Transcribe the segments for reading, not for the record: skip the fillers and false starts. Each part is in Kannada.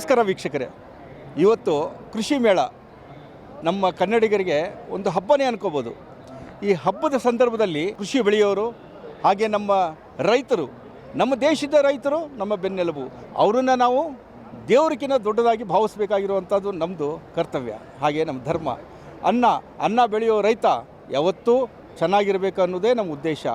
ನಮಸ್ಕಾರ ವೀಕ್ಷಕರೇ. ಇವತ್ತು ಕೃಷಿ ಮೇಳ ನಮ್ಮ ಕನ್ನಡಿಗರಿಗೆ ಒಂದು ಹಬ್ಬನೇ ಅನ್ಕೋಬೋದು. ಈ ಹಬ್ಬದ ಸಂದರ್ಭದಲ್ಲಿ ಕೃಷಿ ಬೆಳೆಯೋರು ಹಾಗೆ ನಮ್ಮ ರೈತರು, ನಮ್ಮ ದೇಶದ ರೈತರು ನಮ್ಮ ಬೆನ್ನೆಲುಬು. ಅವರನ್ನು ನಾವು ದೇವರಿಗಿಂತ ದೊಡ್ಡದಾಗಿ ಭಾವಿಸಬೇಕಾಗಿರುವಂಥದ್ದು ನಮ್ಮದು ಕರ್ತವ್ಯ, ಹಾಗೆ ನಮ್ಮ ಧರ್ಮ. ಅನ್ನ ಬೆಳೆಯೋ ರೈತ ಯಾವತ್ತೂ ಚೆನ್ನಾಗಿರಬೇಕು ಅನ್ನೋದೇ ನಮ್ಮ ಉದ್ದೇಶ.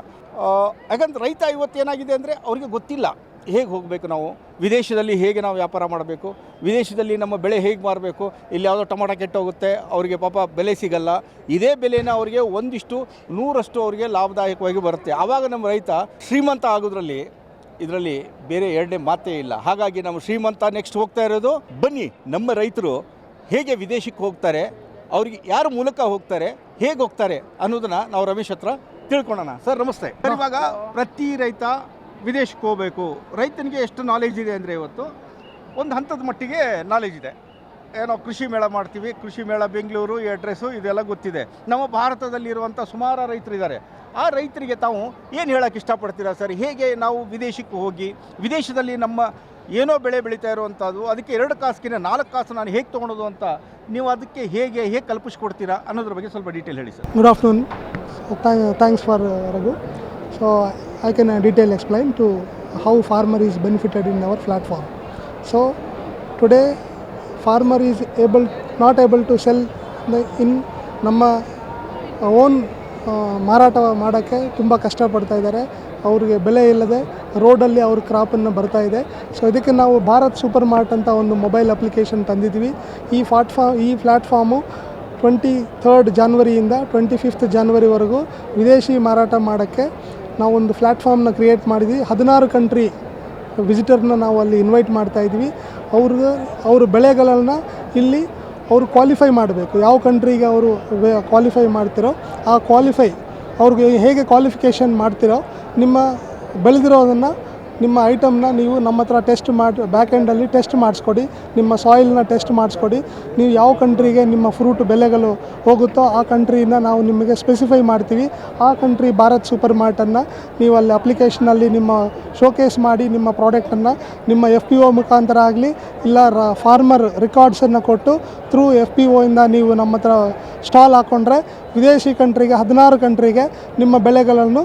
ಯಾಕಂದ್ರೆ ರೈತ ಇವತ್ತೇನಾಗಿದೆ ಅಂದರೆ ಅವರಿಗೆ ಗೊತ್ತಿಲ್ಲ ಹೇಗೆ ಹೋಗಬೇಕು, ನಾವು ವಿದೇಶದಲ್ಲಿ ಹೇಗೆ ನಾವು ವ್ಯಾಪಾರ ಮಾಡಬೇಕು, ವಿದೇಶದಲ್ಲಿ ನಮ್ಮ ಬೆಳೆ ಹೇಗೆ ಮಾರಬೇಕು. ಇಲ್ಲಿ ಯಾವುದೋ ಟೊಮಾಟೊ ಕೆಟ್ಟೋಗುತ್ತೆ, ಅವರಿಗೆ ಪಾಪ ಬೆಲೆ ಸಿಗಲ್ಲ. ಇದೇ ಬೆಲೆನ ಅವರಿಗೆ 1:100 ಅವರಿಗೆ ಲಾಭದಾಯಕವಾಗಿ ಬರುತ್ತೆ. ಆವಾಗ ನಮ್ಮ ರೈತ ಶ್ರೀಮಂತ ಆಗೋದ್ರಲ್ಲಿ ಇದರಲ್ಲಿ ಬೇರೆ ಎರಡನೇ ಮಾತೇ ಇಲ್ಲ. ಹಾಗಾಗಿ ನಮ್ಮ ಶ್ರೀಮಂತ ನೆಕ್ಸ್ಟ್ ಹೋಗ್ತಾ ಇರೋದು. ಬನ್ನಿ ನಮ್ಮ ರೈತರು ಹೇಗೆ ವಿದೇಶಕ್ಕೆ ಹೋಗ್ತಾರೆ, ಅವ್ರಿಗೆ ಯಾರ ಮೂಲಕ ಹೋಗ್ತಾರೆ, ಹೇಗೆ ಹೋಗ್ತಾರೆ ಅನ್ನೋದನ್ನು ನಾವು ರಮೇಶ್ ಹತ್ರ ತಿಳ್ಕೊಳ್ಳೋಣ. ಸರ್ ನಮಸ್ತೆ. ಸರ್, ಇವಾಗ ಪ್ರತಿ ರೈತ ವಿದೇಶಕ್ಕೆ ಹೋಗಬೇಕು. ರೈತನಿಗೆ ಎಷ್ಟು ನಾಲೆಜ್ ಇದೆ ಅಂದರೆ ಇವತ್ತು ಒಂದು ಹಂತದ ಮಟ್ಟಿಗೆ ನಾಲೆಜ್ ಇದೆ. ಏನೋ ಕೃಷಿ ಮೇಳ ಮಾಡ್ತೀವಿ, ಕೃಷಿ ಮೇಳ ಬೆಂಗಳೂರು, ಈ ಅಡ್ರೆಸ್ಸು ಇದೆಲ್ಲ ಗೊತ್ತಿದೆ. ನಮ್ಮ ಭಾರತದಲ್ಲಿರುವಂಥ ಸುಮಾರು ರೈತರಿದ್ದಾರೆ. ಆ ರೈತರಿಗೆ ತಾವು ಏನು ಹೇಳೋಕ್ಕೆ ಇಷ್ಟಪಡ್ತೀರಾ ಸರ್? ಹೇಗೆ ನಾವು ವಿದೇಶಕ್ಕೆ ಹೋಗಿ ವಿದೇಶದಲ್ಲಿ ನಮ್ಮ ಏನೋ ಬೆಳೆ ಬೆಳೀತಾ ಇರುವಂಥದ್ದು, ಅದಕ್ಕೆ 2 ಕಾಸಿನ 4 ಕಾಸು ನಾನು ಹೇಗೆ ತೊಗೊಳೋದು ಅಂತ ನೀವು ಅದಕ್ಕೆ ಹೇಗೆ ಕಲ್ಪಿಸ್ಕೊಡ್ತೀರಾ ಅನ್ನೋದ್ರ ಬಗ್ಗೆ ಸ್ವಲ್ಪ ಡೀಟೇಲ್ ಹೇಳಿ sir. Good afternoon. Thanks for Raghu. So I can detail explain to how farmer is benefited in our platform. So today farmer is not able to sell in ನಮ್ಮ ಓನ್ ಮಾರಾಟ ಮಾಡೋಕ್ಕೆ ತುಂಬ ಕಷ್ಟಪಡ್ತಾ ಇದ್ದಾರೆ. ಅವ್ರಿಗೆ ಬೆಲೆ ಇಲ್ಲದೆ ರೋಡಲ್ಲಿ ಅವ್ರ ಕ್ರಾಪನ್ನು ಬರ್ತಾ ಇದೆ. ಸೊ ಇದಕ್ಕೆ ನಾವು ಭಾರತ್ ಸೂಪರ್ ಮಾರ್ಟ್ ಅಂತ ಒಂದು ಮೊಬೈಲ್ ಅಪ್ಲಿಕೇಶನ್ ತಂದಿದ್ದೀವಿ. ಈ ಪ್ಲ್ಯಾಟ್ಫಾರ್ಮು 23rd ಜನವರಿಯಿಂದ 25th ಜನವರಿವರೆಗೂ ವಿದೇಶಿ ಮಾರಾಟ ಮಾಡೋಕ್ಕೆ ನಾವೊಂದು ಪ್ಲ್ಯಾಟ್ಫಾರ್ಮ್ನ ಕ್ರಿಯೇಟ್ ಮಾಡಿದ್ವಿ. 16 ಕಂಟ್ರಿ ವಿಸಿಟರ್ನ ನಾವು ಅಲ್ಲಿ ಇನ್ವೈಟ್ ಮಾಡ್ತಾಯಿದ್ವಿ. ಅವ್ರ ಬೆಳೆಗಳನ್ನು ಇಲ್ಲಿ ಅವರು ಕ್ವಾಲಿಫೈ ಮಾಡಬೇಕು. ಯಾವ ಕಂಟ್ರಿಗೆ ಅವರು ಕ್ವಾಲಿಫೈ ಮಾಡ್ತಿರೋ ಆ ಅವ್ರಿಗೆ ಹೇಗೆ ಕ್ವಾಲಿಫಿಕೇಷನ್ ಮಾಡ್ತಿರೋ ನಿಮ್ಮ ಬೆಳೆದಿರೋದನ್ನು, ನಿಮ್ಮ ಐಟಮ್ನ ನೀವು ನಮ್ಮ ಹತ್ರ ಟೆಸ್ಟ್ ಮಾಡಿ ಬ್ಯಾಕ್ ಎಂಡಲ್ಲಿ ಟೆಸ್ಟ್ ಮಾಡಿಸ್ಕೊಡಿ. ನಿಮ್ಮ ಸಾಯಿಲ್ನ ಟೆಸ್ಟ್ ಮಾಡಿಸ್ಕೊಡಿ. ನೀವು ಯಾವ ಕಂಟ್ರಿಗೆ ನಿಮ್ಮ ಫ್ರೂಟ್ ಬೆಲೆಗಳು ಹೋಗುತ್ತೋ ಆ ಕಂಟ್ರಿನ ನಾವು ನಿಮಗೆ ಸ್ಪೆಸಿಫೈ ಮಾಡ್ತೀವಿ. ಆ ಕಂಟ್ರಿ ಭಾರತ್ ಸೂಪರ್ ಮಾರ್ಟನ್ನು ನೀವು ಅಲ್ಲಿ ಅಪ್ಲಿಕೇಶನಲ್ಲಿ ನಿಮ್ಮ ಶೋಕೇಸ್ ಮಾಡಿ ನಿಮ್ಮ ಪ್ರಾಡಕ್ಟನ್ನು ನಿಮ್ಮ FPO ಮುಖಾಂತರ ಆಗಲಿ ಇಲ್ಲ ಫಾರ್ಮರ್ ರೆಕಾರ್ಡ್ಸನ್ನು ಕೊಟ್ಟು ಥ್ರೂ FPO ಇಂದ ನೀವು ನಮ್ಮ ಹತ್ರ ಸ್ಟಾಲ್ ಹಾಕ್ಕೊಂಡ್ರೆ ವಿದೇಶಿ ಕಂಟ್ರಿಗೆ 16 ಕಂಟ್ರಿಗೆ ನಿಮ್ಮ ಬೆಳೆಗಳನ್ನು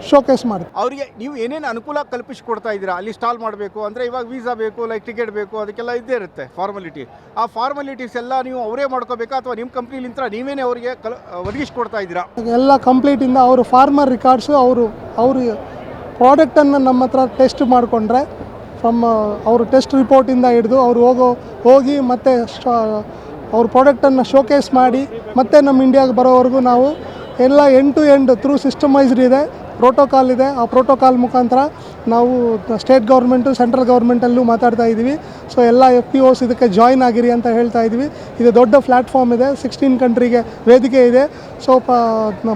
ಶೋಕೇಸ್ ಮಾಡಿ ಅವರಿಗೆ ನೀವು ಏನೇನು ಅನುಕೂಲ ಕಲ್ಪಿಸಿಕೊಡ್ತಾ ಇದ್ದೀರಾ? ಅಲ್ಲಿ ಸ್ಟಾಲ್ ಮಾಡಬೇಕು ಅಂದರೆ ಇವಾಗ ವೀಸಾ ಬೇಕು, ಲೈಕ್ ಟಿಕೆಟ್ ಬೇಕು, ಅದಕ್ಕೆಲ್ಲ ಇದ್ದೇ ಇರುತ್ತೆ ಫಾರ್ಮಾಲಿಟಿ. ಆ ಫಾರ್ಮಾಲಿಟೀಸ್ ಎಲ್ಲ ನೀವು ಅವರೇ ಮಾಡ್ಕೋಬೇಕಾ ಅಥವಾ ನಿಮ್ಮ ಕಂಪ್ನಿಲಿಂದ ನೀವೇನೇ ಅವರಿಗೆ ಒದಗಿಸ್ಕೊಡ್ತಾ ಇದ್ದೀರಾ? ಎಲ್ಲ ಕಂಪ್ಲೀಟಿಂದ ಅವರು ಫಾರ್ಮರ್ ರಿಕಾರ್ಡ್ಸು ಅವರು ಪ್ರಾಡಕ್ಟನ್ನು ನಮ್ಮ ಹತ್ರ ಟೆಸ್ಟ್ ಮಾಡಿಕೊಂಡ್ರೆ ಅವರು ಟೆಸ್ಟ್ ರಿಪೋರ್ಟಿಂದ ಹಿಡಿದು ಅವರು ಹೋಗಿ ಮತ್ತು ಅವ್ರ ಪ್ರಾಡಕ್ಟನ್ನು ಶೋಕೇಸ್ ಮಾಡಿ ಮತ್ತು ನಮ್ಮ ಇಂಡಿಯಾಗೆ ಬರೋವರೆಗೂ ನಾವು ಎಲ್ಲ ಎಂಡ್ ಟು ಎಂಡ್ ಥ್ರೂ ಸಿಸ್ಟಮೈಸ್ಡ್ ಇದೆ, ಪ್ರೋಟೋಕಾಲ್ ಇದೆ. ಆ ಪ್ರೋಟೋಕಾಲ್ ಮುಖಾಂತರ ನಾವು ಸ್ಟೇಟ್ ಗೌರ್ಮೆಂಟು ಸೆಂಟ್ರಲ್ ಗೌರ್ಮೆಂಟಲ್ಲೂ ಮಾತಾಡ್ತಾ ಇದ್ದೀವಿ. ಸೊ ಎಲ್ಲ FPOs ಇದಕ್ಕೆ ಜಾಯಿನ್ ಆಗಿರಿ ಅಂತ ಹೇಳ್ತಾ ಇದ್ದೀವಿ. ಇದು ದೊಡ್ಡ ಪ್ಲ್ಯಾಟ್ಫಾರ್ಮ್ ಇದೆ, 16 ಕಂಟ್ರಿಗೆ ವೇದಿಕೆ ಇದೆ. ಸೊ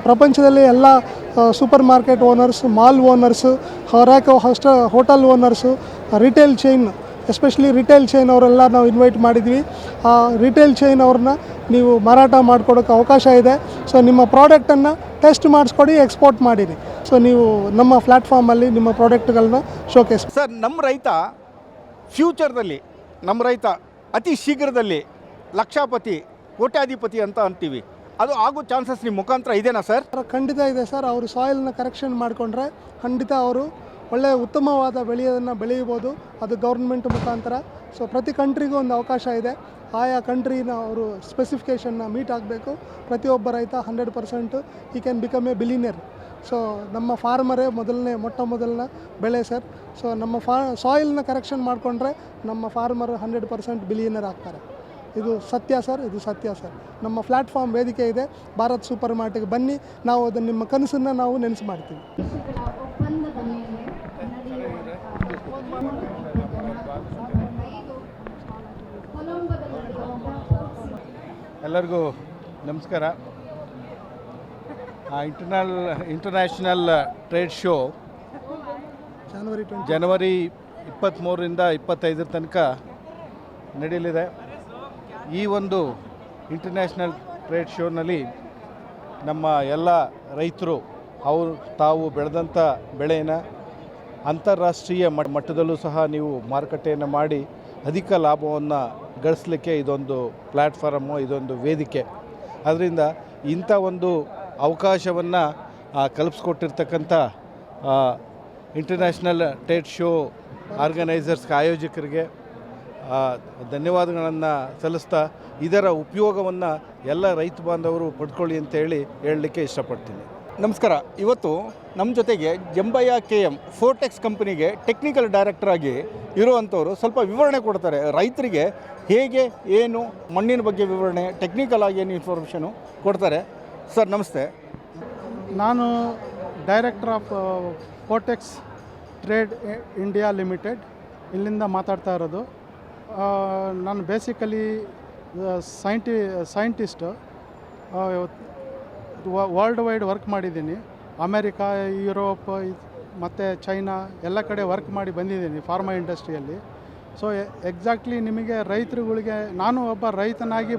ಪ್ರಪಂಚದಲ್ಲಿ ಎಲ್ಲ super market owners, mall owners, hotel owners, retail chain, especially retail chain ಅವರೆಲ್ಲ ನಾವು ಇನ್ವೈಟ್ ಮಾಡಿದ್ವಿ. ಆ ರಿಟೇಲ್ ಚೈನ್ ಅವ್ರನ್ನ ನೀವು ಮಾರಾಟ ಮಾಡಿಕೊಡೋಕ್ಕೆ ಅವಕಾಶ ಇದೆ. ಸೊ ನಿಮ್ಮ ಪ್ರಾಡಕ್ಟನ್ನು ಟೆಸ್ಟ್ ಮಾಡಿಸ್ಕೊಡಿ, ಎಕ್ಸ್ಪೋರ್ಟ್ ಮಾಡಿರಿ. ಸೊ ನೀವು ನಮ್ಮ ಪ್ಲ್ಯಾಟ್ಫಾರ್ಮಲ್ಲಿ ನಿಮ್ಮ ಪ್ರಾಡಕ್ಟ್ಗಳನ್ನ ಶೋಕೇಸ್. ಸರ್, ನಮ್ಮ ರೈತ ಫ್ಯೂಚರ್ದಲ್ಲಿ ಅತಿ ಶೀಘ್ರದಲ್ಲಿ ಲಕ್ಷಾಪತಿ, ಕೋಟ್ಯಾಧಿಪತಿ ಅಂತ ಅಂತೀವಿ. ಅದು ಆಗೋ ಚಾನ್ಸಸ್ ನಿಮ್ಮ ಮುಖಾಂತರ ಇದೆನಾ ಸರ್? ಖಂಡಿತ ಇದೆ ಸರ್. ಅವರು ಸಾಯಿಲ್ನ ಕರೆಕ್ಷನ್ ಮಾಡಿಕೊಂಡ್ರೆ ಖಂಡಿತ ಅವರು ಒಳ್ಳೆಯ ಉತ್ತಮವಾದ ಬೆಳೆಯಬೋದು. ಅದು ಗೌರ್ಮೆಂಟ್ ಮುಖಾಂತರ. ಸೊ ಪ್ರತಿ ಕಂಟ್ರಿಗೂ ಒಂದು ಅವಕಾಶ ಇದೆ. ಆಯಾ ಕಂಟ್ರಿನ ಅವರು ಸ್ಪೆಸಿಫಿಕೇಷನ್ನ ಮೀಟ್ ಆಗಬೇಕು. ಪ್ರತಿಯೊಬ್ಬ ರೈತ 100% ಈ can become A billionaire. So ನಮ್ಮ ಫಾರ್ಮರೇ ಮೊಟ್ಟ ಮೊದಲನೇ ಬೆಳೆ ಸರ್. ಸೊ ನಮ್ಮ ಸಾಯಿಲ್ನ ಕರೆಕ್ಷನ್ ಮಾಡಿಕೊಂಡ್ರೆ ನಮ್ಮ ಫಾರ್ಮರ್ 100% ಬಿಲಿಯನರ್ ಆಗ್ತಾರೆ. ಇದು ಸತ್ಯ ಸರ್, ಇದು ಸತ್ಯ ಸರ್. ನಮ್ಮ ಪ್ಲ್ಯಾಟ್ಫಾರ್ಮ್ ವೇದಿಕೆ ಇದೆ, ಭಾರತ್ ಸೂಪರ್ ಮಾರ್ಟಿಗೆ ಬನ್ನಿ. ನಾವು ಅದನ್ನು ನಿಮ್ಮ ಕನಸನ್ನು ನಾವು ನೆನೆಸು ಮಾಡ್ತೀವಿ. ಎಲ್ಲರಿಗೂ ನಮಸ್ಕಾರ. ಇಂಟರ್ನ್ಯಾಷನಲ್ ಟ್ರೇಡ್ ಶೋ ಜನವರಿ 23ರಿಂದ 25 ತನಕ ನಡೆಯಲಿದೆ. ಈ ಒಂದು ಇಂಟರ್ನ್ಯಾಷನಲ್ ಟ್ರೇಡ್ ಶೋನಲ್ಲಿ ನಮ್ಮ ಎಲ್ಲ ರೈತರು ತಾವು ಬೆಳೆದಂಥ ಬೆಳೆಯನ್ನು ಅಂತಾರಾಷ್ಟ್ರೀಯ ಮಟ್ಟದಲ್ಲೂ ಸಹ ನೀವು ಮಾರುಕಟ್ಟೆಯನ್ನು ಮಾಡಿ ಅಧಿಕ ಲಾಭವನ್ನು ಗಳಿಸಲಿಕ್ಕೆ ಇದೊಂದು ಪ್ಲ್ಯಾಟ್ಫಾರಮು, ಇದೊಂದು ವೇದಿಕೆ. ಅದರಿಂದ ಇಂಥ ಒಂದು ಅವಕಾಶವನ್ನು ಕಲ್ಪಿಸ್ಕೊಟ್ಟಿರ್ತಕ್ಕಂಥ ಇಂಟರ್ನ್ಯಾಷನಲ್ ಟ್ರೇಡ್ ಶೋ ಆರ್ಗನೈಸರ್ಸ್ಗೆ, ಆಯೋಜಕರಿಗೆ ಧನ್ಯವಾದಗಳನ್ನು ಸಲ್ಲಿಸ್ತಾ ಇದರ ಉಪಯೋಗವನ್ನು ಎಲ್ಲ ರೈತ ಬಾಂಧವರು ಪಡ್ಕೊಳ್ಳಿ ಅಂತ ಹೇಳಲಿಕ್ಕೆ ಇಷ್ಟಪಡ್ತೀನಿ. ನಮಸ್ಕಾರ. ಇವತ್ತು ನಮ್ಮ ಜೊತೆಗೆ ಜಂಬಯ್ಯ KM ಫೋರ್ಟೆಕ್ಸ್ ಕಂಪನಿಗೆ ಟೆಕ್ನಿಕಲ್ ಡೈರೆಕ್ಟರ್ ಆಗಿ ಇರುವಂಥವರು ಸ್ವಲ್ಪ ವಿವರಣೆ ಕೊಡ್ತಾರೆ. ರೈತರಿಗೆ ಹೇಗೆ ಏನು ಮಣ್ಣಿನ ಬಗ್ಗೆ ವಿವರಣೆ, ಟೆಕ್ನಿಕಲ್ ಆಗಿ ಏನು ಇನ್ಫಾರ್ಮೇಷನು ಕೊಡ್ತಾರೆ. ಸರ್ ನಮಸ್ತೆ. ನಾನು director of Fortex trade India limited ಇಲ್ಲಿಂದ ಮಾತಾಡ್ತಾ ಇರೋದು. ನಾನು basically scientist. World wide work ಮಾಡಿದ್ದೀನಿ. ಅಮೇರಿಕಾ, ಯುರೋಪ್ ಮತ್ತು ಚೈನಾ ಎಲ್ಲ ಕಡೆ ವರ್ಕ್ ಮಾಡಿ ಬಂದಿದ್ದೀನಿ ಫಾರ್ಮಾ ಇಂಡಸ್ಟ್ರಿಯಲ್ಲಿ. ಸೊ ಎಕ್ಸಾಕ್ಟ್ಲಿ ನಿಮಗೆ ರೈತರುಗಳಿಗೆ, ನಾನು ಒಬ್ಬ ರೈತನಾಗಿ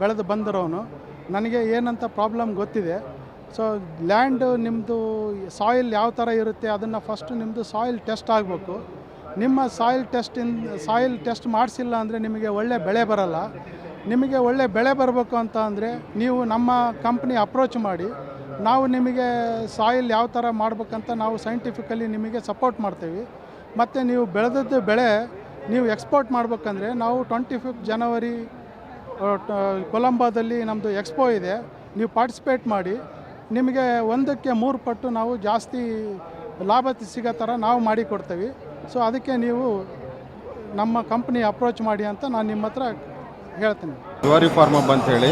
ಬೆಳೆದು ಬಂದಿರೋನು, ನನಗೆ ಏನಂತ ಪ್ರಾಬ್ಲಮ್ ಗೊತ್ತಿದೆ. ಸೊ ಲ್ಯಾಂಡ್ ನಿಮ್ಮದು ಸಾಯಿಲ್ ಯಾವ ಥರ ಇರುತ್ತೆ ಅದನ್ನು ಫಸ್ಟು ನಿಮ್ಮದು ಸಾಯಿಲ್ ಟೆಸ್ಟ್ ಆಗಬೇಕು. ನಿಮ್ಮ ಸಾಯಿಲ್ ಟೆಸ್ಟ್ ಮಾಡಿಸಿಲ್ಲ ಅಂದರೆ ನಿಮಗೆ ಒಳ್ಳೆ ಬೆಳೆ ಬರಲ್ಲ. ನಿಮಗೆ ಒಳ್ಳೆ ಬೆಳೆ ಬರಬೇಕು ಅಂತ ಅಂದರೆ ನೀವು ನಮ್ಮ ಕಂಪ್ನಿ ಅಪ್ರೋಚ್ ಮಾಡಿ, ನಾವು ನಿಮಗೆ ಸಾಯಿಲ್ ಯಾವ ಥರ ಮಾಡ್ಬೇಕಂತ ನಾವು ಸೈಂಟಿಫಿಕಲಿ ನಿಮಗೆ ಸಪೋರ್ಟ್ ಮಾಡ್ತೀವಿ. ಮತ್ತು ನೀವು ಬೆಳೆದದ್ದು ಬೆಳೆ ನೀವು ಎಕ್ಸ್ಪೋರ್ಟ್ ಮಾಡ್ಬೇಕಂದ್ರೆ ನಾವು 25 ಜನವರಿ ಕೊಲಂಬೋದಲ್ಲಿ ನಮ್ಮದು ಎಕ್ಸ್ಪೋ ಇದೆ. ನೀವು ಪಾರ್ಟಿಸಿಪೇಟ್ ಮಾಡಿ, ನಿಮಗೆ 1ಕ್ಕೆ 3 ಪಟ್ಟು ನಾವು ಜಾಸ್ತಿ ಲಾಭ ಸಿಗೋ ಥರ ನಾವು ಮಾಡಿಕೊಡ್ತೀವಿ. ಸೊ ಅದಕ್ಕೆ ನೀವು ನಮ್ಮ ಕಂಪ್ನಿ ಅಪ್ರೋಚ್ ಮಾಡಿ ಅಂತ ನಾನು ನಿಮ್ಮ ಹತ್ರ ಹೇಳ್ತೀನಿ. ಜುವಾರಿ ಫಾರ್ಮಾ ಹಬ್ ಅಂತ ಹೇಳಿ,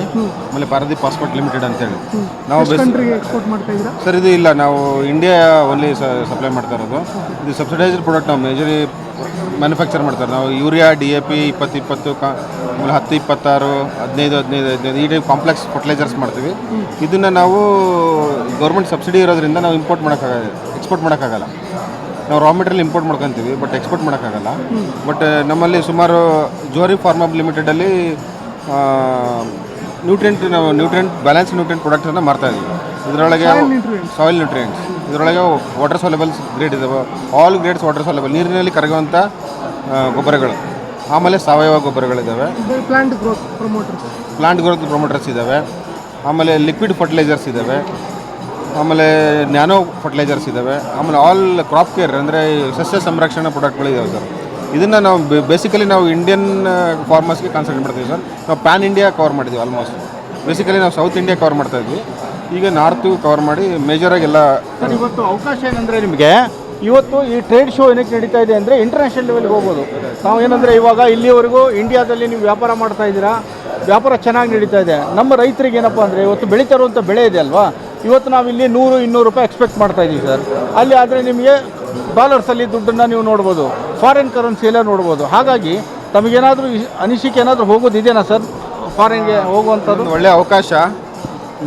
ಆಮೇಲೆ ಪಾರದೀಪ್ ಫಾಸ್ಫೇಟ್ ಲಿಮಿಟೆಡ್ ಅಂತ ಹೇಳಿ ನಾವು ಎಕ್ಸ್ಪೋರ್ಟ್ ಮಾಡ್ತಾ ಇದ್ದೀರಾ ಸರ್? ಇದು ಇಲ್ಲ, ನಾವು ಇಂಡಿಯಾ ಓನ್ಲಿ ಸಪ್ಲೈ ಮಾಡ್ತಾ ಇರೋದು. ಇದು ಸಬ್ಸಿಡೈಸ್ಡ್ ಪ್ರಾಡಕ್ಟ್ ನಾವು ಮೇಜರಿ ಮ್ಯಾನುಫ್ಯಾಕ್ಚರ್ ಮಾಡ್ತಾರೆ. ನಾವು ಯೂರಿಯಾ, DAP 20-20, ಆಮೇಲೆ 10-26, 15-15 ಈ ಟೈಪ್ ಕಾಂಪ್ಲೆಕ್ಸ್ ಫರ್ಟಿಲೈಸರ್ಸ್ ಮಾಡ್ತೀವಿ. ಇದನ್ನು ನಾವು ಗೌರ್ಮೆಂಟ್ ಸಬ್ಸಿಡಿ ಇರೋದ್ರಿಂದ ನಾವು ಎಕ್ಸ್ಪೋರ್ಟ್ ಮಾಡೋಕ್ಕಾಗಲ್ಲ. ನಾವು ರಾ ಮೆಟೀರಿಯಲ್ ಇಂಪೋರ್ಟ್ ಮಾಡ್ಕೊತೀವಿ, ಬಟ್ ಎಕ್ಸ್ಪೋರ್ಟ್ ಮಾಡೋಕ್ಕಾಗಲ್ಲ. ಬಟ್ ನಮ್ಮಲ್ಲಿ ಸುಮಾರು ಜುವಾರಿ ಫಾರ್ಮಾ ಲಿಮಿಟೆಡಲ್ಲಿ ನ್ಯೂಟ್ರಿಯೆಂಟ್ ಬ್ಯಾಲೆನ್ಸ್ ನ್ಯೂಟ್ರಿಯೆಂಟ್ ಪ್ರಾಡಕ್ಟನ್ನು ಮಾರ್ತಾ ಇದ್ದೀವಿ. ಇದರೊಳಗೆ ಸಾಯಿಲ್ ನ್ಯೂಟ್ರಿಯೆಂಟ್ಸ್, ಇದರೊಳಗೆ ವಾಟರ್ ಸಾಲ್ಯುಬಲ್ಸ್ ಗ್ರೇಡ್ ಇದ್ದಾವೆ. ಆಲ್ ಗ್ರೇಡ್ಸ್ ವಾಟರ್ ಸಾಲ್ಯುಬಲ್, ನೀರಿನಲ್ಲಿ ಕರಗುವಂಥ ಗೊಬ್ಬರಗಳು. ಆಮೇಲೆ ಸಾವಯವ ಗೊಬ್ಬರಗಳಿದ್ದಾವೆ, ಪ್ಲಾಂಟ್ ಗ್ರೋತ್ ಪ್ರಮೋಟರ್ಸ್ ಇದ್ದಾವೆ, ಆಮೇಲೆ ಲಿಕ್ವಿಡ್ ಫರ್ಟಿಲೈಸರ್ಸ್ ಇದ್ದಾವೆ, ಆಮೇಲೆ ನ್ಯಾನೋ ಫರ್ಟಿಲೈಸರ್ಸ್ ಇದ್ದಾವೆ, ಆಮೇಲೆ ಆಲ್ ಕ್ರಾಪ್ ಕೇರ್ ಅಂದರೆ ಸಸ್ಯ ಸಂರಕ್ಷಣಾ ಪ್ರಾಡಕ್ಟ್ಗಳಿದ್ದಾವೆ ಸರ್. ಇದನ್ನು ನಾವು ಬೇಸಿಕಲಿ ನಾವು ಇಂಡಿಯನ್ ಫಾರ್ಮರ್ಸ್ಗೆ ಕಾನ್ಸಂಟ್ರೇಟ್ ಮಾಡ್ತೀವಿ ಸರ್. ನಾವು ಪ್ಯಾನ್ ಇಂಡಿಯಾ ಕವರ್ ಮಾಡಿದ್ದೀವಿ ಆಲ್ಮೋಸ್ಟ್. ಬೇಸಿಕಲಿ ನಾವು ಸೌತ್ ಇಂಡಿಯಾ ಕವರ್ ಮಾಡ್ತಾ ಇದ್ವಿ, ಈಗ ನಾರ್ತು ಕವರ್ ಮಾಡಿ ಮೇಜರಾಗಿ ಎಲ್ಲ. ಸರ್ ಇವತ್ತು ಅವಕಾಶ ಏನಂದರೆ ನಿಮಗೆ ಇವತ್ತು ಈ ಟ್ರೇಡ್ ಶೋ ಏನಕ್ಕೆ ನಡೀತಾ ಇದೆ ಅಂದರೆ ಇಂಟರ್ನ್ಯಾಷನಲ್ ಲೆವೆಲ್ಗೆ ಹೋಗ್ಬೋದು. ನಾವು ಏನಂದರೆ ಇವಾಗ ಇಲ್ಲಿವರೆಗೂ ಇಂಡಿಯಾದಲ್ಲಿ ನೀವು ವ್ಯಾಪಾರ ಮಾಡ್ತಾ ಇದ್ದೀರಾ, ವ್ಯಾಪಾರ ಚೆನ್ನಾಗಿ ನಡೀತಾ ಇದೆ. ನಮ್ಮ ರೈತರಿಗೆ ಏನಪ್ಪ ಅಂದರೆ ಇವತ್ತು ಬೆಳೀತಾ ಇರುವಂಥ ಬೆಳೆ ಇದೆ ಅಲ್ವಾ, ಇವತ್ತು ನಾವು ಇಲ್ಲಿ 100-200 ರೂಪಾಯಿ ಎಕ್ಸ್ಪೆಕ್ಟ್ ಮಾಡ್ತಾ ಇದ್ದೀವಿ ಸರ್. ಅಲ್ಲಿ ಆದರೆ ನಿಮಗೆ ಡಾಲರ್ಸಲ್ಲಿ ದುಡ್ಡನ್ನು ನೀವು ನೋಡ್ಬೋದು, ಫಾರಿನ್ ಕರೆನ್ಸಿ ಎಲ್ಲ ನೋಡ್ಬೋದು. ಹಾಗಾಗಿ ತಮಗೇನಾದರೂ ಅನಿಸಿಕೆ ಏನಾದರೂ ಹೋಗೋದಿದೆಯಾ ಸರ್ ಫಾರಿನ್ಗೆ ಹೋಗುವಂಥದ್ದು? ಒಳ್ಳೆಯ ಅವಕಾಶ.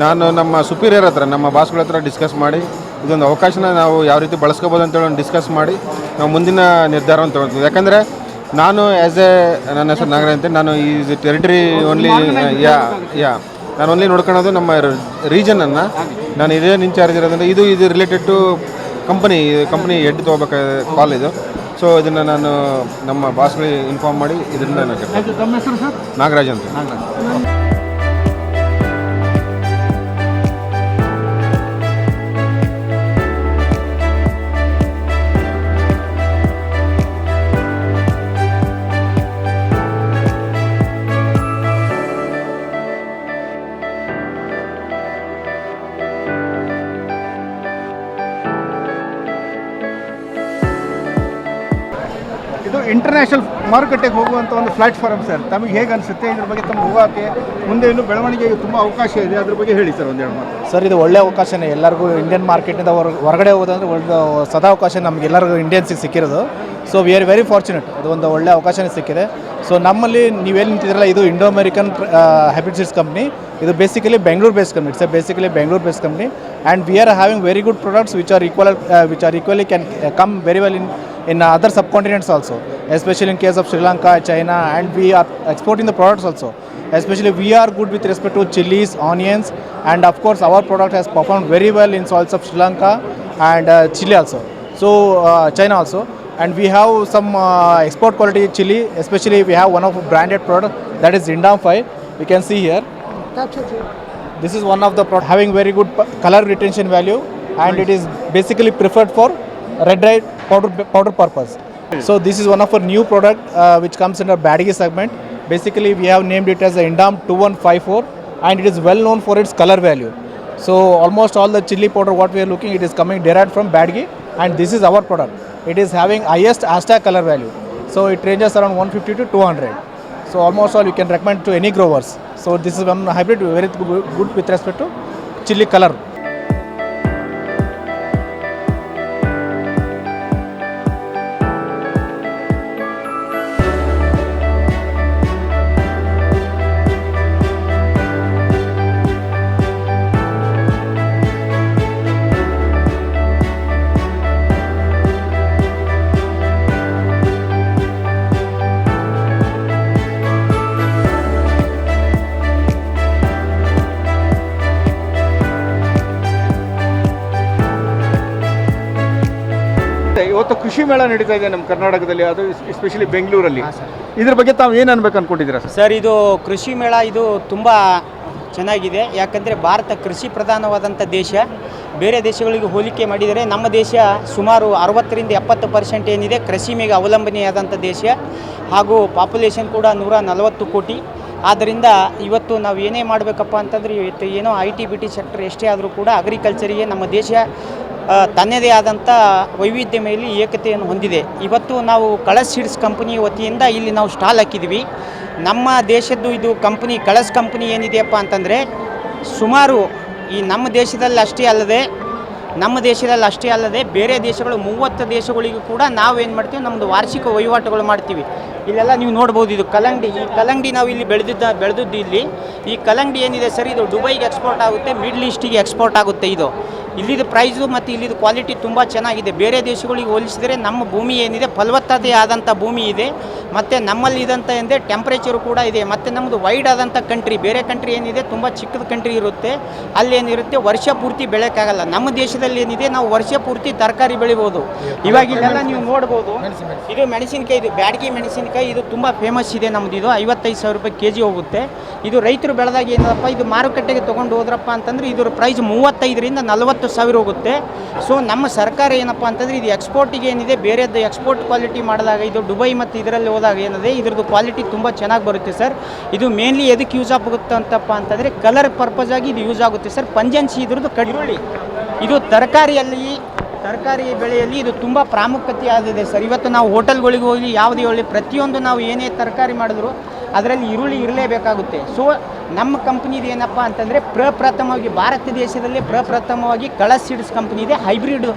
ನಾನು ನಮ್ಮ ಸುಪೀರಿಯರ್ ಹತ್ರ, ನಮ್ಮ ಬಾಸ್ಗಳ ಹತ್ರ ಡಿಸ್ಕಸ್ ಮಾಡಿ ಇದೊಂದು ಅವಕಾಶನ ನಾವು ಯಾವ ರೀತಿ ಬಳಸ್ಕೋಬೋದು ಅಂತೇಳಿ ಒಂದು ಡಿಸ್ಕಸ್ ಮಾಡಿ ನಾವು ಮುಂದಿನ ನಿರ್ಧಾರವನ್ನು ತೊಗೊಳ್ತೀವಿ. ಯಾಕಂದರೆ ನಾನು ನನ್ನ ಹೆಸರು ನಾಗರಾಜ್ ಅಂತ, ನಾನು ಈ ಟೆರಿಟರಿ ಓನ್ಲಿ ನಾನು ಓನ್ಲಿ ನೋಡ್ಕೊಳ್ಳೋದು ನಮ್ಮ ರೀಜನನ್ನು. ನಾನು ಇದೇ ಇನ್ಚಾರ್ಜ್ ಇರೋದ್ರಿಂದ ಇದು ರಿಲೇಟೆಡ್ ಟು ಕಂಪನಿ ಹೆಡ್ ತೊಗೋಬೇಕಾದ ಕಾಲ್ ಇದು. ಸೊ ಇದನ್ನು ನಾನು ನಮ್ಮ ಬಾಸ್ಗಳಿಗೆ ಇನ್ಫಾರ್ಮ್ ಮಾಡಿ ಇದರಿಂದ ನಮ್ಮ ಹೆಸರು ಸರ್ ನಾಗರಾಜ್ ಅಂತ. ಇದು ಇಂಟರ್ನ್ಯಾಷನಲ್ ಮಾರುಕಟ್ಟೆಗೆ ಹೋಗುವಂಥ ಒಂದು ಪ್ಲಾಟ್ಫಾರ್ಮ್ ಸರ್. ತಮಗೆ ಹೇಗೆ ಅನಿಸುತ್ತೆ ಇದ್ರ ಬಗ್ಗೆ? ತಮ್ಮ ಹೋಗೋಕ್ಕೆ ಮುಂದೆ ಇನ್ನೂ ಬೆಳವಣಿಗೆಗೆ ತುಂಬ ಅವಕಾಶ ಇದೆ, ಅದ್ರ ಬಗ್ಗೆ ಹೇಳಿ ಸರ್ ಒಂದೆರಡು ಮಾತು. ಸರ್ ಇದು ಒಳ್ಳೆ ಅವಕಾಶನೇ ಎಲ್ಲರಿಗೂ. ಇಂಡಿಯನ್ ಮಾರ್ಕೆಟಿಂದ ಹೊರಗಡೆ ಹೋಗೋದಂದ್ರೆ ಒಳ್ಳೆ ಸದಾವಕಾಶ ನಮಗೆಲ್ಲರಿಗೂ ಇಂಡಿಯನ್ಸಿಗೆ ಸಿಕ್ಕಿರೋದು. So we are very fortunate, ಅದು ಒಂದು ಒಳ್ಳೆ ಅವಕಾಶನೇ ಸಿಕ್ಕಿದೆ. ಸೊ ನಮ್ಮಲ್ಲಿ ನೀವೇನು ನಿಂತಿದ್ರಲ್ಲ, ಇದು Indo American hybrid seeds company. ಇದು basically Bengaluru based company. It's basically Bengaluru based company and we are having very good products which are equally can come very well in other subcontinents also, especially in case of Sri Lanka, China, and we are exporting the products also. Especially we are good with respect to chilies, onions, and of course our product has performed very well in soils of Sri Lanka and Chile also. So China also. and we have some export quality chili, especially we have one of branded product that is Indam 5. We can see here. This is one of the product having very good color retention value, and it is basically preferred for red dye powder purpose. So this is one of our new product which comes under Badgi segment. Basically we have named it as the Indam 2154, and it is well known for its color value. So almost all the chili powder what we are looking, it is coming derived from Badgi, and this is our product. It is having highest hashtag color value. So it ranges around 150 to 200. So almost all you can recommend to any growers. So this is one hybrid very good with respect to chili color. ಇವತ್ತು ಕೃಷಿ ಮೇಳ ನಡೀತಾ ಇದೆ ನಮ್ಮ ಕರ್ನಾಟಕದಲ್ಲಿ, ಅದು ಎಸ್ಪೆಷಲಿ ಬೆಂಗಳೂರಲ್ಲಿ. ಇದ್ರ ಬಗ್ಗೆ ತಾವು ಏನು ಅನ್ಬೇಕು ಅನ್ಕೊಂಡಿದ್ದೀರಾ ಸರ್? ಸರ್, ಇದು ಕೃಷಿ ಮೇಳ ಇದು ತುಂಬ ಚೆನ್ನಾಗಿದೆ. ಯಾಕಂದರೆ ಭಾರತ ಕೃಷಿ ಪ್ರಧಾನವಾದಂಥ ದೇಶ. ಬೇರೆ ದೇಶಗಳಿಗೆ ಹೋಲಿಕೆ ಮಾಡಿದರೆ ನಮ್ಮ ದೇಶ ಸುಮಾರು 60ರಿಂದ 70% ಏನಿದೆ ಕೃಷಿ ಮೇಲೆ ಅವಲಂಬನೆಯಾದಂಥ ದೇಶ, ಹಾಗೂ ಪಾಪ್ಯುಲೇಷನ್ ಕೂಡ 140 ಕೋಟಿ. ಆದ್ದರಿಂದ ಇವತ್ತು ನಾವು ಏನೇ ಮಾಡಬೇಕಪ್ಪ ಅಂತಂದರೆ ಇವತ್ತು ಏನೋ IT BT ಸೆಕ್ಟರ್ ಎಷ್ಟೇ ಆದರೂ ಕೂಡ ಅಗ್ರಿಕಲ್ಚರಿಗೆ ನಮ್ಮ ದೇಶ ತನ್ನದೇ ಆದಂಥ ವೈವಿಧ್ಯಮಯಲ್ಲಿ ಏಕತೆಯನ್ನು ಹೊಂದಿದೆ. ಇವತ್ತು ನಾವು ಕಳಸ್ ಸೀಡ್ಸ್ ಕಂಪನಿ ವತಿಯಿಂದ ಇಲ್ಲಿ ನಾವು ಸ್ಟಾಲ್ ಹಾಕಿದ್ವಿ. ನಮ್ಮ ದೇಶದ್ದು ಇದು ಕಂಪನಿ ಕಳಸ್ ಕಂಪನಿ ಏನಿದೆಯಪ್ಪ ಅಂತಂದರೆ ಸುಮಾರು ಈ ನಮ್ಮ ದೇಶದಲ್ಲಿ ಅಷ್ಟೇ ಅಲ್ಲದೆ ಬೇರೆ ದೇಶಗಳು 30 ದೇಶಗಳಿಗೂ ಕೂಡ ನಾವೇನು ಮಾಡ್ತೀವಿ, ನಮ್ಮದು ವಾರ್ಷಿಕ ವಹಿವಾಟುಗಳು ಮಾಡ್ತೀವಿ. ಇಲ್ಲೆಲ್ಲ ನೀವು ನೋಡ್ಬೋದು, ಇದು ಕಲ್ಲಂಗಡಿ. ಈ ಕಲ್ಲಂಗಡಿ ನಾವು ಇಲ್ಲಿ ಬೆಳೆದದ್ದು ಇಲ್ಲಿ. ಈ ಕಲ್ಲಂಗಡಿ ಏನಿದೆ ಸರ್, ಇದು ದುಬೈಗೆ ಎಕ್ಸ್ಪೋರ್ಟ್ ಆಗುತ್ತೆ, ಮಿಡ್ಲ್ ಈಸ್ಟಿಗೆ ಎಕ್ಸ್ಪೋರ್ಟ್ ಆಗುತ್ತೆ. ಇಲ್ಲಿದು ಪ್ರೈಸು ಮತ್ತು ಇಲ್ಲಿದು ಕ್ವಾಲಿಟಿ ತುಂಬ ಚೆನ್ನಾಗಿದೆ. ಬೇರೆ ದೇಶಗಳಿಗೆ ಹೋಲಿಸಿದರೆ ನಮ್ಮ ಭೂಮಿ ಏನಿದೆ ಫಲವತ್ತತೆ ಆದಂಥ ಭೂಮಿ ಇದೆ, ಮತ್ತು ನಮ್ಮಲ್ಲಿ ಇದಂಥ ಎಂದರೆ ಟೆಂಪ್ರೇಚರು ಕೂಡ ಇದೆ. ಮತ್ತು ನಮ್ಮದು ವೈಡ್ ಆದಂಥ ಕಂಟ್ರಿ. ಬೇರೆ ಕಂಟ್ರಿ ಏನಿದೆ ತುಂಬ ಚಿಕ್ಕದ ಕಂಟ್ರಿ ಇರುತ್ತೆ, ಅಲ್ಲೇನಿರುತ್ತೆ ವರ್ಷ ಪೂರ್ತಿ ಬೆಳೆಯೋಕ್ಕಾಗಲ್ಲ. ನಮ್ಮ ದೇಶದಲ್ಲಿ ಏನಿದೆ ನಾವು ವರ್ಷ ಪೂರ್ತಿ ತರಕಾರಿ ಬೆಳಿಬೋದು. ಇವಾಗ ಇಲ್ಲೆಲ್ಲ ನೀವು ನೋಡ್ಬೋದು, ಇದು ಮೆಣಸಿನಕಾಯಿ, ಇದು ಬ್ಯಾಡಗಿ ಮೆಣಸಿನಕಾಯಿ, ಇದು ತುಂಬ ಫೇಮಸ್ ಇದೆ ನಮ್ಮದು. ಇದು 55,000 ರೂಪಾಯಿ kg ಹೋಗುತ್ತೆ. ಇದು ರೈತರು ಬೆಳೆದಾಗ ಏನಪ್ಪ, ಇದು ಮಾರುಕಟ್ಟೆಗೆ ತೊಗೊಂಡು ಹೋದ್ರಪ್ಪ ಅಂತಂದರೆ ಇದರ ಪ್ರೈಸ್ 35ರಿಂದ 40,000 ಹೋಗುತ್ತೆ. ಸೊ ನಮ್ಮ ಸರ್ಕಾರ ಏನಪ್ಪ ಅಂತಂದರೆ ಇದು ಎಕ್ಸ್ಪೋರ್ಟಿಗೆ ಏನಿದೆ ಬೇರೆದ್ದು ಎಕ್ಸ್ಪೋರ್ಟ್ ಕ್ವಾಲಿಟಿ ಮಾಡಿದಾಗ ಇದು ದುಬೈ ಮತ್ತು ಇದರಲ್ಲಿ ಹೋದಾಗ ಏನಿದೆ ಇದ್ರದ್ದು ಕ್ವಾಲಿಟಿ ತುಂಬ ಚೆನ್ನಾಗಿ ಬರುತ್ತೆ ಸರ್. ಇದು ಮೇನ್ಲಿ ಎದಕ್ಕೆ ಯೂಸ್ ಆಗುತ್ತೆ ಅಂತಪ್ಪ ಅಂತಂದರೆ ಕಲರ್ ಪರ್ಪಸ್ ಆಗಿ ಇದು ಯೂಸ್ ಆಗುತ್ತೆ ಸರ್. ಪಂಜನ್ಸಿ ಇದ್ರದ್ದು ಕಡಿರುಳ್ಳಿ, ಇದು ತರಕಾರಿ ಬೆಳೆಯಲ್ಲಿ ಇದು ತುಂಬ ಪ್ರಾಮುಖ್ಯತೆ ಆಗಿದೆ ಸರ್. ಇವತ್ತು ನಾವು ಹೋಟೆಲ್ಗಳಿಗೆ ಹೋಗಿ ಯಾವುದೇ ಒಳ್ಳೆ ಪ್ರತಿಯೊಂದು ನಾವು ಏನೇ ತರಕಾರಿ ಮಾಡಿದ್ರು ಅದರಲ್ಲಿ ಈರುಳ್ಳಿ ಇರಲೇಬೇಕಾಗುತ್ತೆ. ಸೊ ನಮ್ಮ ಕಂಪ್ನಿದು ಏನಪ್ಪ ಅಂತಂದರೆ ಪ್ರಪ್ರಥಮವಾಗಿ ಭಾರತ ದೇಶದಲ್ಲೇ ಪ್ರಪ್ರಥಮವಾಗಿ ಕಳಸ್ ಸೀಡ್ಸ್ ಕಂಪ್ನಿ ಇದೆ. ಹೈಬ್ರಿಡ್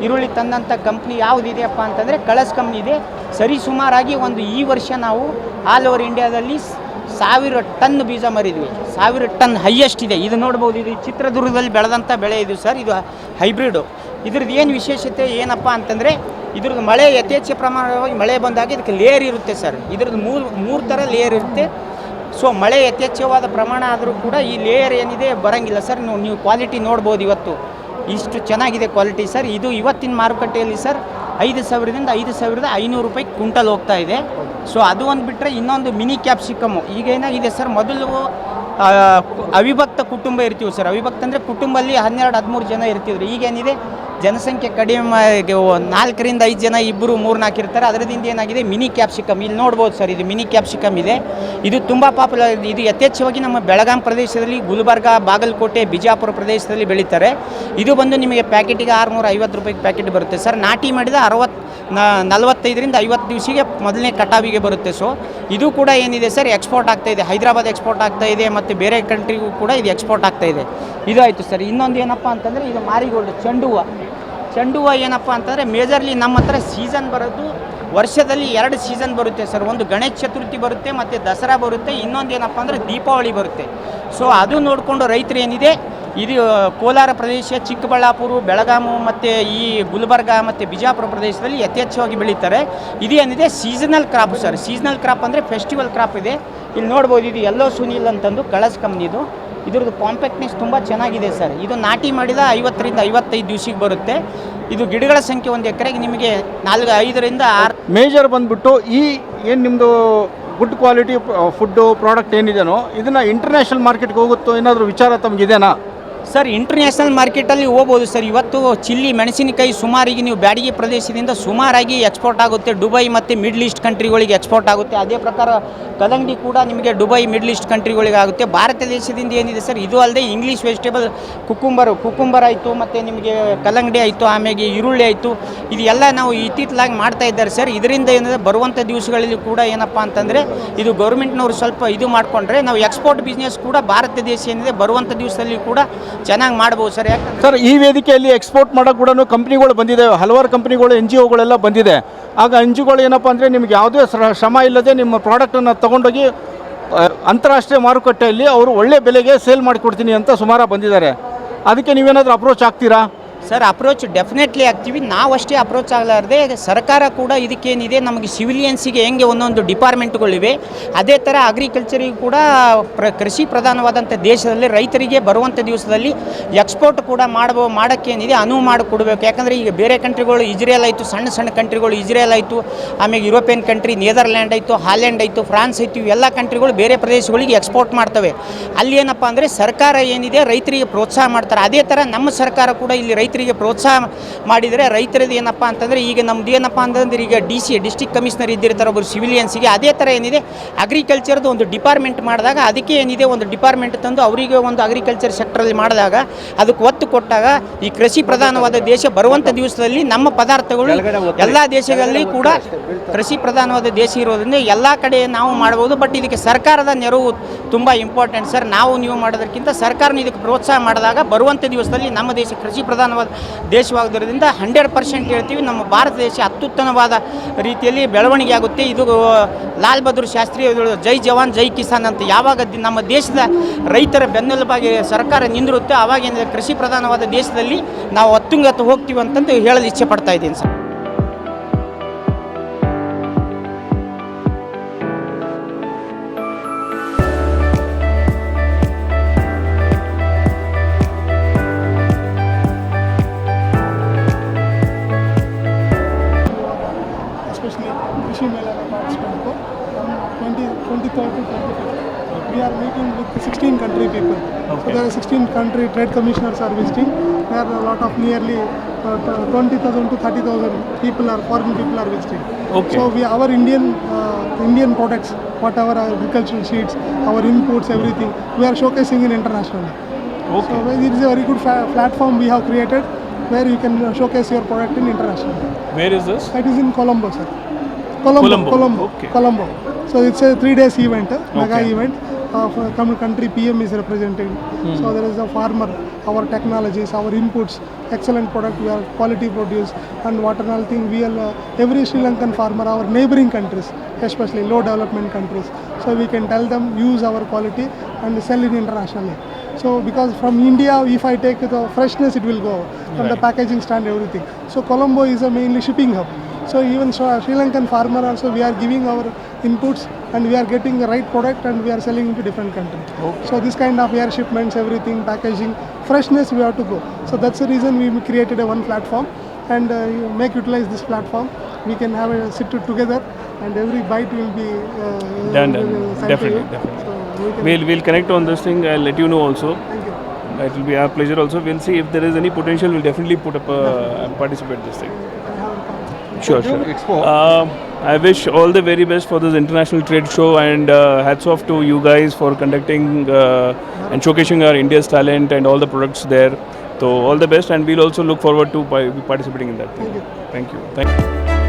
ಈರುಳ್ಳಿ ತಂದಂಥ ಕಂಪ್ನಿ ಯಾವುದಿದೆಯಪ್ಪ ಅಂತಂದರೆ ಕಳಸ್ ಕಂಪ್ನಿ ಇದೆ. ಸರಿಸುಮಾರಾಗಿ ಈ ವರ್ಷ ನಾವು ಆಲ್ ಓವರ್ ಇಂಡಿಯಾದಲ್ಲಿ 1000 ಟನ್ ಬೀಜ ಮರಿದ್ವಿ. 1000 ಟನ್ ಹೈಯೆಸ್ಟ್ ಇದೆ. ಇದು ನೋಡ್ಬೋದು, ಇದು ಚಿತ್ರದುರ್ಗದಲ್ಲಿ ಬೆಳೆದಂಥ ಬೆಳೆ ಇದು ಸರ್. ಇದು ಹೈಬ್ರಿಡು. ಇದ್ರದ್ದು ಏನು ವಿಶೇಷತೆ ಏನಪ್ಪ ಅಂತಂದರೆ ಇದ್ರದ್ದು ಮಳೆ ಯಥೇಚ್ಛ ಪ್ರಮಾಣವಾಗಿ ಮಳೆ ಬಂದಾಗ ಇದಕ್ಕೆ ಲೇಯರ್ ಇರುತ್ತೆ ಸರ್. ಇದ್ರದ್ದು ಮೂರು ಥರ ಲೇಯರ್ ಇರುತ್ತೆ. ಸೊ ಮಳೆ ಯಥೇಚ್ಛವಾದ ಪ್ರಮಾಣ ಆದರೂ ಕೂಡ ಈ ಲೇಯರ್ ಏನಿದೆ ಬರೋಂಗಿಲ್ಲ ಸರ್. ನೀವು ಕ್ವಾಲಿಟಿ ನೋಡ್ಬೋದು, ಇವತ್ತು ಇಷ್ಟು ಚೆನ್ನಾಗಿದೆ ಕ್ವಾಲಿಟಿ ಸರ್. ಇದು ಇವತ್ತಿನ ಮಾರುಕಟ್ಟೆಯಲ್ಲಿ ಸರ್ 5,000ದಿಂದ 5,500 ರೂಪಾಯಿ ಕ್ವಿಂಟಲ್ ಹೋಗ್ತಾ ಇದೆ. ಸೊ ಅದು ಒಂದು ಬಿಟ್ಟರೆ ಇನ್ನೊಂದು ಮಿನಿ ಕ್ಯಾಪ್ಸಿಕಮ್ಮು ಈಗ ಏನಾಗಿದೆ ಸರ್, ಮೊದಲು ಅವಿಭಕ್ತ ಕುಟುಂಬ ಇರ್ತೀವಿ ಸರ್. ಅವಿಭಕ್ತ ಅಂದರೆ ಕುಟುಂಬದಲ್ಲಿ 12-13 ಜನ ಇರ್ತಿದ್ರು. ಈಗೇನಿದೆ ಜನಸಂಖ್ಯೆ ಕಡಿಮೆ, 4ರಿಂದ 5 ಜನ, 2, 3, 4 ಇರ್ತಾರೆ. ಅದರಿಂದ ಏನಾಗಿದೆ ಮಿನಿ ಕ್ಯಾಪ್ಸಿಕಮ್ ಇಲ್ಲಿ ನೋಡ್ಬೋದು ಸರ್. ಇದು ಮಿನಿ ಕ್ಯಾಪ್ಸಿಕಮ್ ಇದೆ. ಇದು ತುಂಬ ಪಾಪ್ಯುಲರ್. ಇದು ಯಥೇಚ್ಛವಾಗಿ ನಮ್ಮ ಬೆಳಗಾಂ ಪ್ರದೇಶದಲ್ಲಿ, ಗುಲ್ಬರ್ಗ, ಬಾಗಲಕೋಟೆ, ಬಿಜಾಪುರ ಪ್ರದೇಶದಲ್ಲಿ ಬೆಳೀತಾರೆ. ಇದು ಬಂದು ನಿಮಗೆ ಪ್ಯಾಕೆಟಿಗೆ 650 ರೂಪಾಯಿಗೆ ಪ್ಯಾಕೆಟ್ ಬರುತ್ತೆ ಸರ್. ನಾಟಿ ಮಾಡಿದ 45ರಿಂದ 50 ದಿವಸಿಗೆ ಮೊದಲನೇ ಕಟಾವಿಗೆ ಬರುತ್ತೆ. ಸೊ ಇದು ಕೂಡ ಏನಿದೆ ಸರ್ ಎಕ್ಸ್ಪೋರ್ಟ್ ಆಗ್ತಾಯಿದೆ. ಹೈದರಾಬಾದ್ ಎಕ್ಸ್ಪೋರ್ಟ್ ಆಗ್ತಾಯಿದೆ, ಮತ್ತು ಬೇರೆ ಕಂಟ್ರಿಗೂ ಕೂಡ ಇದು ಎಕ್ಸ್ಪೋರ್ಟ್ ಆಗ್ತಾಯಿದೆ. ಇದಾಯಿತು ಸರ್. ಇನ್ನೊಂದು ಏನಪ್ಪ ಅಂತಂದರೆ ಇದು ಮಾರಿಗೋಲ್ಡ್, ಚೆಂಡು ಹೂವು ಏನಪ್ಪ ಅಂತಂದರೆ ಮೇಜರ್ಲಿ ನಮ್ಮ ಹತ್ರ ಸೀಸನ್ ಬರೋದು ವರ್ಷದಲ್ಲಿ 2 ಸೀಸನ್ ಬರುತ್ತೆ ಸರ್. ಒಂದು ಗಣೇಶ ಚತುರ್ಥಿ ಬರುತ್ತೆ, ಮತ್ತು ದಸರಾ ಬರುತ್ತೆ. ಇನ್ನೊಂದು ಏನಪ್ಪ ಅಂದರೆ ದೀಪಾವಳಿ ಬರುತ್ತೆ. ಸೊ ಅದು ನೋಡಿಕೊಂಡು ರೈತರು ಏನಿದೆ ಇದು ಕೋಲಾರ ಪ್ರದೇಶ, ಚಿಕ್ಕಬಳ್ಳಾಪುರ, ಬೆಳಗಾಮು ಮತ್ತು ಈ ಗುಲ್ಬರ್ಗ ಮತ್ತು ಬಿಜಾಪುರ ಪ್ರದೇಶದಲ್ಲಿ ಯಥೇಚ್ಛವಾಗಿ ಬೆಳೀತಾರೆ. ಇದೇನಿದೆ seasonal crop sir. Seasonal crop ಅಂದರೆ ಫೆಸ್ಟಿವಲ್ ಕ್ರಾಪ್ ಇದೆ. ಇಲ್ಲಿ ನೋಡ್ಬೋದು, ಇದು ಎಲ್ಲೋ ಸುನೀಲ್ ಅಂತಂದು ಕಳಸ್ ಕಂಪ್ನಿದು. ಇದ್ರದ್ದು ಕಾಂಪ್ಯಾಕ್ಟ್ನೆಸ್ ತುಂಬ ಚೆನ್ನಾಗಿದೆ ಸರ್. ಇದು ನಾಟಿ ಮಾಡಿದ 50ರಿಂದ 55 ದಿವಸಕ್ಕೆ ಬರುತ್ತೆ. ಇದು ಗಿಡಗಳ ಸಂಖ್ಯೆ ಒಂದು ಎಕರೆಗೆ ನಿಮಗೆ 5ರಿಂದ 6. ಮೇಜರ್ ಬಂದುಬಿಟ್ಟು ಈ ಏನು ನಿಮ್ಮದು ಗುಡ್ ಕ್ವಾಲಿಟಿ ಫುಡ್ಡು ಪ್ರಾಡಕ್ಟ್ ಏನಿದೆಯೋ ಇದನ್ನು ಇಂಟರ್ನ್ಯಾಷನಲ್ ಮಾರ್ಕೆಟ್ಗೆ ಹೋಗುತ್ತೋ ಏನಾದರೂ ವಿಚಾರ ತಮಗಿದೆನಾ? ಸರ್ ಇಂಟರ್ನ್ಯಾಷನಲ್ ಮಾರ್ಕೆಟಲ್ಲಿ ಹೋಗ್ಬೋದು ಸರ್. ಇವತ್ತು ಚಿಲ್ಲಿ ಮೆಣಸಿನಕಾಯಿ ಸುಮಾರಿಗೆ ನೀವು ಬ್ಯಾಡಿಗೆ ಪ್ರದೇಶದಿಂದ ಸುಮಾರಾಗಿ ಎಕ್ಸ್ಪೋರ್ಟ್ ಆಗುತ್ತೆ. ದುಬೈ ಮತ್ತು ಮಿಡ್ಲ್ ಈಸ್ಟ್ ಕಂಟ್ರಿಗಳಿಗೆ ಎಕ್ಸ್ಪೋರ್ಟ್ ಆಗುತ್ತೆ. ಅದೇ ಪ್ರಕಾರ ಕಲ್ಲಂಗಡಿ ಕೂಡ ನಿಮಗೆ ದುಬೈ ಮಿಡ್ಲ್ ಈಸ್ಟ್ ಕಂಟ್ರಿಗಳಿಗೆ ಆಗುತ್ತೆ. ಭಾರತ ದೇಶದಿಂದ ಏನಿದೆ ಸರ್, ಇದು ಅಲ್ಲದೆ ಇಂಗ್ಲೀಷ್ ವೆಜಿಟೇಬಲ್ ಕುಕುಂಬರ್ ಆಯಿತು, ಮತ್ತು ನಿಮಗೆ ಕಲ್ಲಂಗಡಿ ಆಯಿತು, ಆಮೇಲೆ ಈರುಳ್ಳಿ ಆಯಿತು, ಇದು ಎಲ್ಲ ನಾವು ಇತ್ತಿತ್ತಲಾಗಿ ಮಾಡ್ತಾ ಇದ್ದಾರೆ ಸರ್. ಇದರಿಂದ ಏನಿದೆ ಬರುವಂಥ ದಿವಸಗಳಲ್ಲಿ ಕೂಡ ಏನಪ್ಪ ಅಂತಂದರೆ ಇದು ಗೌರ್ಮೆಂಟ್ನವರು ಸ್ವಲ್ಪ ಇದು ಮಾಡಿಕೊಂಡ್ರೆ ನಾವು ಎಕ್ಸ್ಪೋರ್ಟ್ ಬಿಸ್ನೆಸ್ ಕೂಡ ಭಾರತ ದೇಶ ಏನಿದೆ ಬರುವಂಥ ದಿವಸದಲ್ಲಿ ಕೂಡ ಚೆನ್ನಾಗಿ ಮಾಡ್ಬೋದು ಸರ್. ಯಾಕಂದ್ರೆ ಸರ್ ಈ ವೇದಿಕೆಯಲ್ಲಿ ಎಕ್ಸ್ಪೋರ್ಟ್ ಮಾಡೋಕೆ ಕೂಡ ಕಂಪ್ನಿಗಳು ಬಂದಿದೆ, ಹಲವಾರು ಕಂಪ್ನಿಗಳು NGOಗಳೆಲ್ಲ ಬಂದಿದೆ. ಆಗ NGOಗಳು ಏನಪ್ಪ ಅಂದರೆ ನಿಮ್ಗೆ ಯಾವುದೇ ಶ್ರಮ ಇಲ್ಲದೆ ನಿಮ್ಮ ಪ್ರಾಡಕ್ಟನ್ನು ತೊಗೊಂಡೋಗಿ ಅಂತಾರಾಷ್ಟ್ರೀಯ ಮಾರುಕಟ್ಟೆಯಲ್ಲಿ ಅವರು ಒಳ್ಳೆ ಬೆಲೆಗೆ ಸೇಲ್ ಮಾಡಿಕೊಡ್ತೀನಿ ಅಂತ ಸುಮಾರು ಬಂದಿದ್ದಾರೆ. ಅದಕ್ಕೆ ನೀವೇನಾದರೂ ಅಪ್ರೋಚ್ ಆಗ್ತೀರಾ? ಸರ್ ಅಪ್ರೋಚ್ ಡೆಫಿನೆಟ್ಲಿ ಆಗ್ತೀವಿ. ನಾವಷ್ಟೇ ಅಪ್ರೋಚ್ ಆಗಲಾರ್ದೆ ಸರ್ಕಾರ ಕೂಡ ಇದಕ್ಕೇನಿದೆ ನಮಗೆ ಸಿವಿಲಿಯನ್ಸಿಗೆ ಹೆಂಗೆ ಒಂದೊಂದು ಡಿಪಾರ್ಟ್ಮೆಂಟ್ಗಳಿವೆ, ಅದೇ ಥರ ಅಗ್ರಿಕಲ್ಚರಿಗೂ ಕೂಡ ಕೃಷಿ ಪ್ರಧಾನವಾದಂಥ ದೇಶದಲ್ಲಿ ರೈತರಿಗೆ ಬರುವಂಥ ದಿವಸದಲ್ಲಿ ಎಕ್ಸ್ಪೋರ್ಟ್ ಕೂಡ ಮಾಡೋಕ್ಕೇನಿದೆ ಅನುವು ಮಾಡಿಕೊಡ್ಬೇಕು. ಯಾಕಂದರೆ ಈಗ ಬೇರೆ ಕಂಟ್ರಿಗಳು ಇಜ್ರೇಲ್ ಆಯಿತು, ಸಣ್ಣ ಸಣ್ಣ ಕಂಟ್ರಿಗಳು ಇಜ್ರೇಲ್ ಆಯಿತು, ಆಮೇಲೆ ಯುರೋಪಿಯನ್ ಕಂಟ್ರಿ ನೇದರ್ಲ್ಯಾಂಡ್ ಆಯಿತು, ಹಾಲೆಂಡ್ ಆಯಿತು, ಫ್ರಾನ್ಸ್ ಆಯಿತು, ಇವೆಲ್ಲ ಕಂಟ್ರಿಗಳು ಬೇರೆ ಪ್ರದೇಶಗಳಿಗೆ ಎಕ್ಸ್ಪೋರ್ಟ್ ಮಾಡ್ತವೆ. ಅಲ್ಲಿ ಏನಪ್ಪ ಅಂದರೆ ಸರ್ಕಾರ ಏನಿದೆ ರೈತರಿಗೆ ಪ್ರೋತ್ಸಾಹ ಮಾಡ್ತಾರೆ. ಅದೇ ಥರ ನಮ್ಮ ಸರ್ಕಾರ ಕೂಡ ಇಲ್ಲಿ ರೈತರಿಗೆ ಪ್ರೋತ್ಸಾಹ ಮಾಡಿದರೆ ರೈತರದ್ದು ಏನಪ್ಪ ಅಂತಂದರೆ ಈಗ ನಮ್ದು ಏನಪ್ಪ ಅಂತಂದ್ರೆ ಈಗ ಡಿಸ್ಟ್ರಿಕ್ಟ್ ಕಮಿಷನರ್ ಇದ್ದಿರ್ತಾರೆ ಒಬ್ಬರು ಸಿವಿಲಿಯನ್ಸಿಗೆ, ಅದೇ ಥರ ಏನಿದೆ ಅಗ್ರಿಕಲ್ಚರ್ದು ಒಂದು ಡಿಪಾರ್ಟ್ಮೆಂಟ್ ಮಾಡಿದಾಗ ಅದಕ್ಕೆ ಏನಿದೆ ಒಂದು ಡಿಪಾರ್ಟ್ಮೆಂಟ್ ತಂದು ಅವರಿಗೆ ಒಂದು ಅಗ್ರಿಕಲ್ಚರ್ ಸೆಕ್ಟ್ರಲ್ಲಿ ಮಾಡಿದಾಗ ಅದಕ್ಕೆ ಒತ್ತು ಕೊಟ್ಟಾಗ ಈ ಕೃಷಿ ಪ್ರಧಾನವಾದ ದೇಶ ಬರುವಂಥ ದಿವಸದಲ್ಲಿ ನಮ್ಮ ಪದಾರ್ಥಗಳು ಎಲ್ಲ ದೇಶಗಳಲ್ಲಿ ಕೂಡ ಕೃಷಿ ಪ್ರಧಾನವಾದ ದೇಶ ಇರೋದ್ರಿಂದ ಎಲ್ಲ ಕಡೆ ನಾವು ಮಾಡ್ಬೋದು. ಬಟ್ ಇದಕ್ಕೆ ಸರ್ಕಾರದ ನೆರವು ತುಂಬ ಇಂಪಾರ್ಟೆಂಟ್ ಸರ್. ನೀವು ಮಾಡೋದಕ್ಕಿಂತ ಸರ್ಕಾರನ ಇದಕ್ಕೆ ಪ್ರೋತ್ಸಾಹ ಮಾಡಿದಾಗ ಬರುವಂಥ ದಿವಸದಲ್ಲಿ ನಮ್ಮ ದೇಶ ಕೃಷಿ ಪ್ರಧಾನವಾದ ದೇಶವಾಗೋದ್ರಿಂದ 100% ಹೇಳ್ತೀವಿ ನಮ್ಮ ಭಾರತ ದೇಶ ಅತ್ಯುತ್ತಮವಾದ ರೀತಿಯಲ್ಲಿ ಬೆಳವಣಿಗೆ ಆಗುತ್ತೆ. ಇದು ಲಾಲ್ ಬಹದ್ದೂರ್ ಶಾಸ್ತ್ರಿ ಜೈ ಜವಾನ್ ಜೈ ಕಿಸಾನ್ ಅಂತ ಯಾವಾಗ ನಮ್ಮ ದೇಶದ ರೈತರ ಬೆನ್ನೆಲುಬಾಗಿ ಸರ್ಕಾರ ನಿಂದಿರುತ್ತೆ ಆವಾಗ ಕೃಷಿ ಪ್ರಧಾನವಾದ ದೇಶದಲ್ಲಿ ನಾವು ಅತ್ಯುನ್ನತ ಹೋಗ್ತೀವಿ ಅಂತಂದು ಹೇಳಲು ಇಚ್ಛೆ ಪಡ್ತಾ ಇದ್ದೀನಿ sir. Krishi Mela participant ko from 23rd to 25th. We are meeting with 16 country people. Okay. So there are 16 country trade commissioners are visiting. There are a lot of nearly 20,000 to 30,000 people are foreign people are visiting. Okay. So our Indian products, whatever our agricultural seeds, our inputs, everything, we are showcasing in internationally. Okay. So it is a very good platform we have created where you can showcase your product in international. Where is this? It is in Colombo, sir. Colombo. Okay. Colombo. So it's a 3 days event, mega event. Country PM is representing. So there is a farmer, our technologies, our inputs, excellent product, we are quality produce, and what another thing we are every Sri Lankan farmer, our neighboring countries, especially low development countries. So we can tell them use our quality and sell it internationally. So because from India, if I take the freshness, it will go from the packaging stand, everything. So Colombo is a mainly shipping hub. So even Sri Lankan farmer also, we are giving our inputs and we are getting the right product and we are selling into different countries. Okay. So this kind of air shipments, everything, packaging, freshness, we have to go. So that's the reason we created a one platform and utilize this platform. We can have a sit together and every bite will be done. Definitely. So we'll connect on this thing. I'll let you know also. Thank you. It will be our pleasure also. We'll see if there is any potential. We'll definitely put up and participate in this thing. Sure. I wish all the very best for this international trade show and hats off to you guys for conducting and showcasing our India's talent and all the products there. So all the best, and we'll also look forward to participating in that thing. Thank you.